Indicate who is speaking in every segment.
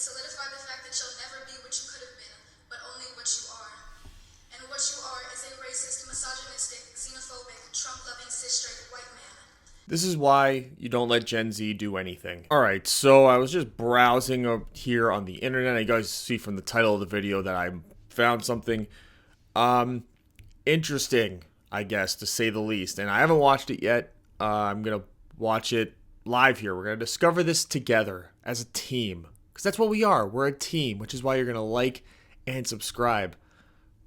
Speaker 1: it solidified the fact that you'll never be what you could have been, but only what you are. And what you are is a racist, misogynistic, xenophobic, Trump-loving, cis-straight white man.
Speaker 2: This is why you don't let Gen Z do anything. Alright, so I was just browsing up here on the internet. You guys see from the title of the video that I found something interesting, I guess, to say the least. And I haven't watched it yet. I'm going to watch it live here. We're going to discover this together as a team. Because that's what we are. We're a team, which is why you're going to like and subscribe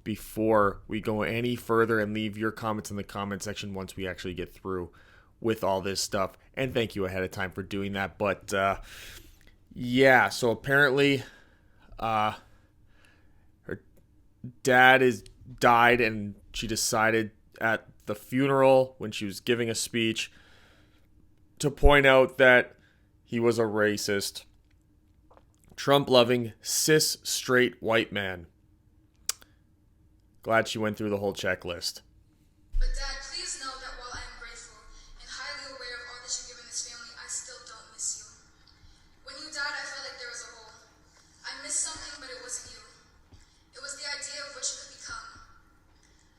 Speaker 2: before we go any further, and leave your comments in the comment section once we actually get through with all this stuff. And thank you ahead of time for doing that. But yeah, so apparently her dad is died, and she decided at the funeral, when she was giving a speech, to point out that he was a racist, Trump-loving, cis, straight white man. Glad she went through the whole checklist.
Speaker 1: But Dad, please know that while I am grateful and highly aware of all that you've given this family, I still don't miss you. When you died, I felt like there was a hole. I missed something, but it wasn't you. It was the idea of what you could become.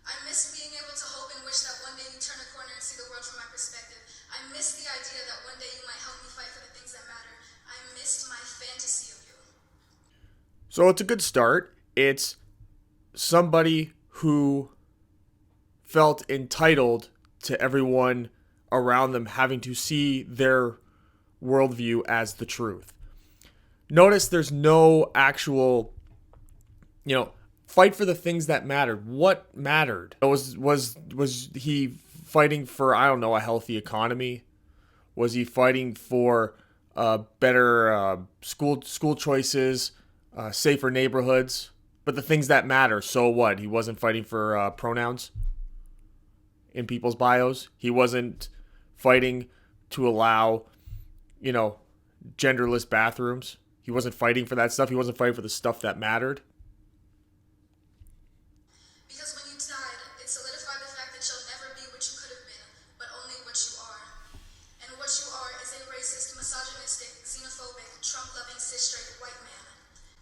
Speaker 1: I miss being able to hope and wish that one day you turn a corner and see the world from my perspective. I miss the idea that one day you might help me fight for the things that matter. I missed my fantasy of you.
Speaker 2: So it's a good start. It's somebody who felt entitled to everyone around them having to see their worldview as the truth. Notice there's no actual, fight for the things that mattered. What mattered? Was he fighting for, I don't know, a healthy economy? Was he fighting for better school choices, safer neighborhoods? But the things that matter, so what? He wasn't fighting for pronouns in people's bios. He wasn't fighting to allow, genderless bathrooms. He wasn't fighting for that stuff. He wasn't fighting for the stuff that mattered.
Speaker 1: Because when you died, it solidified the fact that you'll never be what you could have been, but only what you are. And what you are is a racist, misogynistic, xenophobic, Trump-loving, cis-straight white man.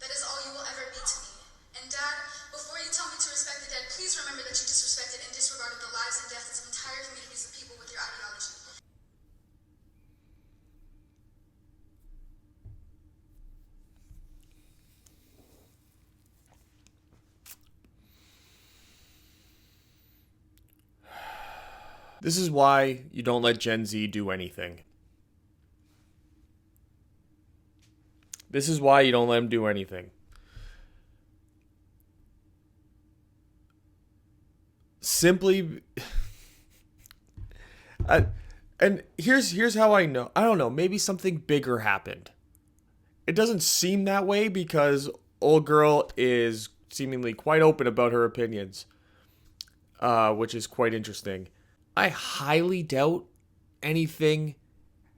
Speaker 1: That is all you will ever be to me. And Dad, before you tell me to respect the dead, please remember that you disrespected and disregarded the lives and deaths of entire communities of people with your ideology.
Speaker 2: This is why you don't let Gen Z do anything. This is why you don't let them do anything. Simply, and here's how I know. I don't know. Maybe something bigger happened. It doesn't seem that way because old girl is seemingly quite open about her opinions, which is quite interesting. I highly doubt anything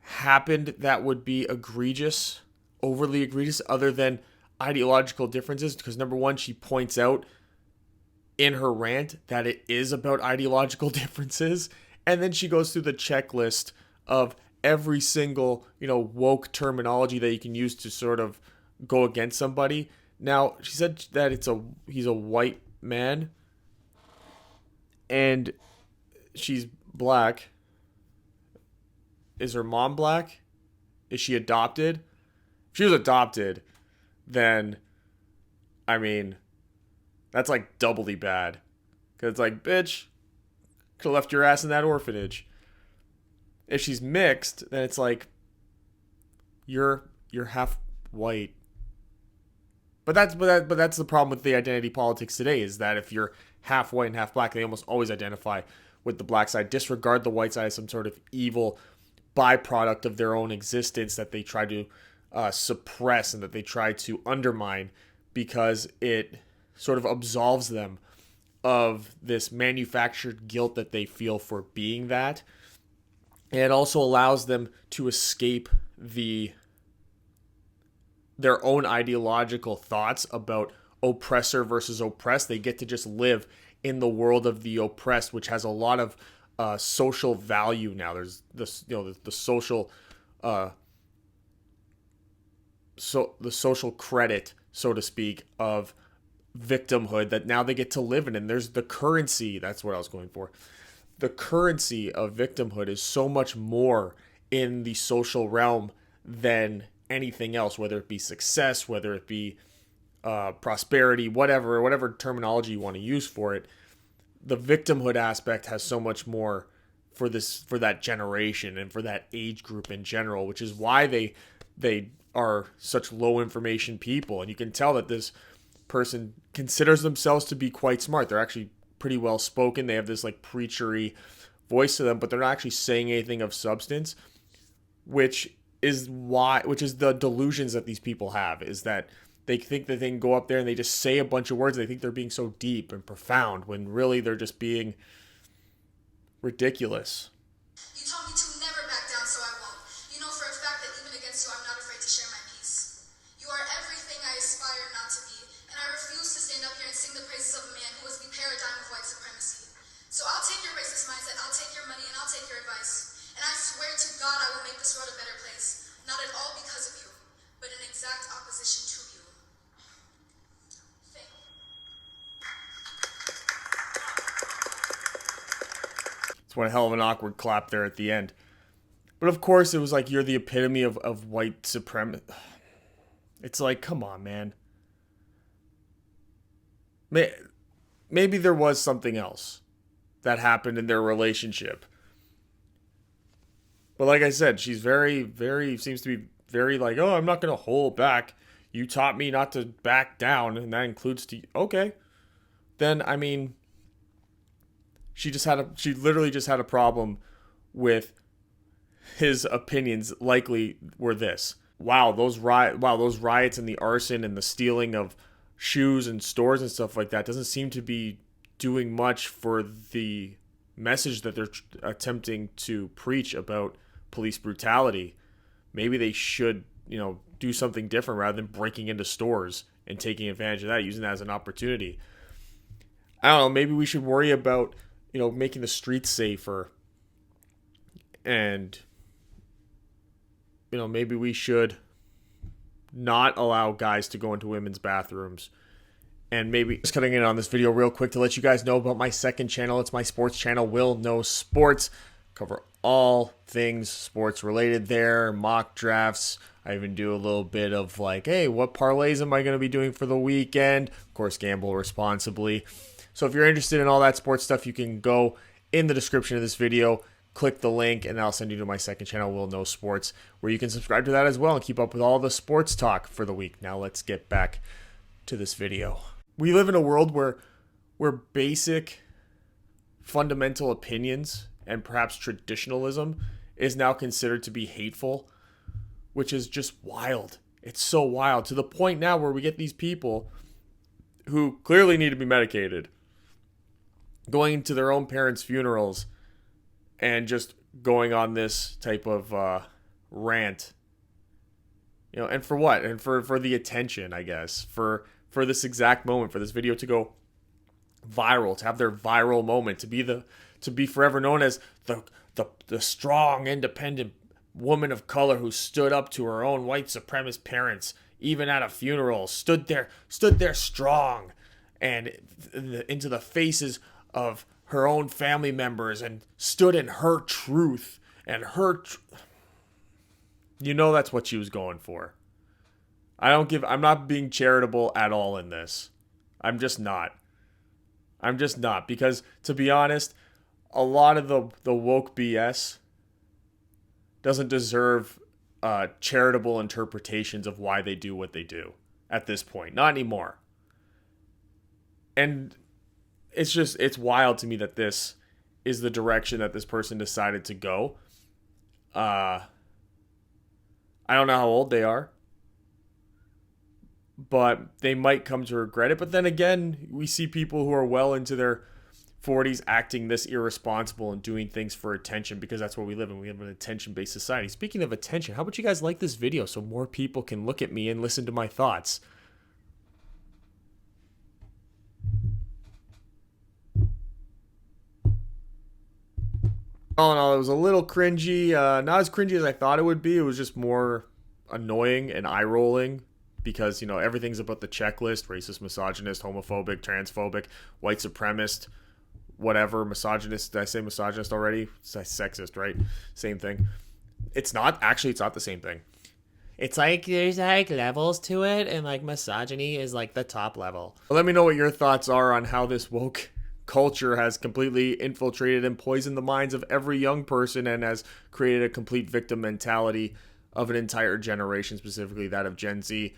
Speaker 2: happened that would be egregious, overly egregious, other than ideological differences. Because number one, she points out in her rant that it is about ideological differences. And then she goes through the checklist of every single, woke terminology that you can use to sort of go against somebody. Now, she said that he's a white man and she's black. Is her mom black? Is she adopted? If she was adopted, then, that's like doubly bad. Because it's like, bitch, could have left your ass in that orphanage. If she's mixed, then it's like, you're half white. But that's the problem with the identity politics today, is that if you're half white and half black, they almost always identify with the black side, disregard the white side as some sort of evil byproduct of their own existence that they try to suppress and that they try to undermine, because it sort of absolves them of this manufactured guilt that they feel for being that. And it also allows them to escape their own ideological thoughts about oppressor versus oppressed. They get to just live in the world of the oppressed, which has a lot of social value now. There's this, the social the social credit, so to speak, of victimhood that now they get to live in. And there's the currency. That's what I was going for. The currency of victimhood is so much more in the social realm than anything else, whether it be success, whether it be prosperity, whatever terminology you want to use for it. The victimhood aspect has so much more for that generation and for that age group in general, which is why they are such low information people. And you can tell that this person considers themselves to be quite smart. They're actually pretty well spoken. They have this like preachery voice to them, but they're not actually saying anything of substance, which is the delusions that these people have, is that they think that they can go up there and they just say a bunch of words. And they think they're being so deep and profound when really they're just being ridiculous.
Speaker 1: You told me to never back down, so I won't. You know for a fact that even against you, I'm not afraid to share my peace. You are everything I aspire not to be, and I refuse to stand up here and sing the praises of a man who was the paradigm of white supremacy. So I'll take your racist mindset, I'll take your money, and I'll take your advice. And I swear to God I will make this world a better place. Not at all because of you, but in exact opposition to you.
Speaker 2: It's one hell of an awkward clap there at the end. But of course, it was like, you're the epitome of white supremacy. It's like, come on, man. Maybe there was something else that happened in their relationship. But like I said, she's seems to be very like, oh, I'm not going to hold back. You taught me not to back down, and that includes to, okay. Then, I mean, she literally just had a problem with his opinions. Likely were this. Wow, those riots and the arson and the stealing of shoes and stores and stuff like that doesn't seem to be doing much for the message that they're attempting to preach about police brutality. Maybe they should, do something different rather than breaking into stores and taking advantage of that, using that as an opportunity. I don't know, maybe we should worry about, making the streets safer. And, maybe we should not allow guys to go into women's bathrooms. And maybe just cutting in on this video real quick to let you guys know about my second channel. It's my sports channel, Will Know Sports. Cover all things sports related there, mock drafts. I even do a little bit of like, hey, what parlays am I going to be doing for the weekend? Of course, gamble responsibly. So if you're interested in all that sports stuff, you can go in the description of this video, click the link, and I'll send you to my second channel, Will Know Sports, where you can subscribe to that as well and keep up with all the sports talk for the week. Now let's get back to this video. We live in a world where basic fundamental opinions and perhaps traditionalism is now considered to be hateful, which is just wild. It's so wild, to the point now where we get these people who clearly need to be medicated going to their own parents' funerals and just going on this type of rant. And for what? And for the attention, I guess. For this exact moment, for this video to go viral, to have their viral moment, to be forever known as the strong, independent woman of color who stood up to her own white supremacist parents, even at a funeral, stood there strong and into the faces of her own family members and stood in her truth and that's what she was going for. I'm not being charitable at all in this. I'm just not, because to be honest, a lot of the woke BS doesn't deserve charitable interpretations of why they do what they do at this point. Not anymore. And it's wild to me that this is the direction that this person decided to go. I don't know how old they are, but they might come to regret it. But then again, we see people who are well into their 40s acting this irresponsible and doing things for attention, because that's what we live in. We live in an attention-based society. Speaking of attention, how about you guys like this video so more people can look at me and listen to my thoughts? All in all, it was a little cringy. Not as cringy as I thought it would be. It was just more annoying and eye-rolling because, everything's about the checklist: racist, misogynist, homophobic, transphobic, white supremacist, whatever, misogynist. Did I say misogynist already? It's sexist, right? Same thing. It's not the same thing.
Speaker 3: It's like there's like levels to it, and like misogyny is like the top level.
Speaker 2: Let me know what your thoughts are on how this woke culture has completely infiltrated and poisoned the minds of every young person and has created a complete victim mentality of an entire generation, specifically that of Gen Z.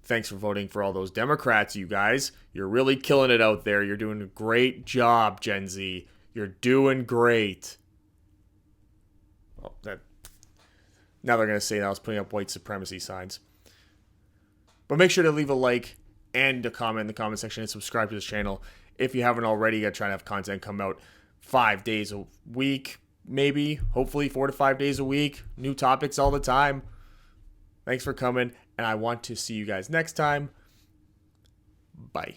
Speaker 2: Thanks for voting for all those Democrats, you guys. You're really killing it out there. You're doing a great job, Gen Z. You're doing great. Oh, now they're going to say that I was putting up white supremacy signs. But make sure to leave a like and a comment in the comment section and subscribe to this channel. If you haven't already, I try to have content come out 5 days a week, maybe, hopefully 4 to 5 days a week. New topics all the time. Thanks for coming, and I want to see you guys next time. Bye.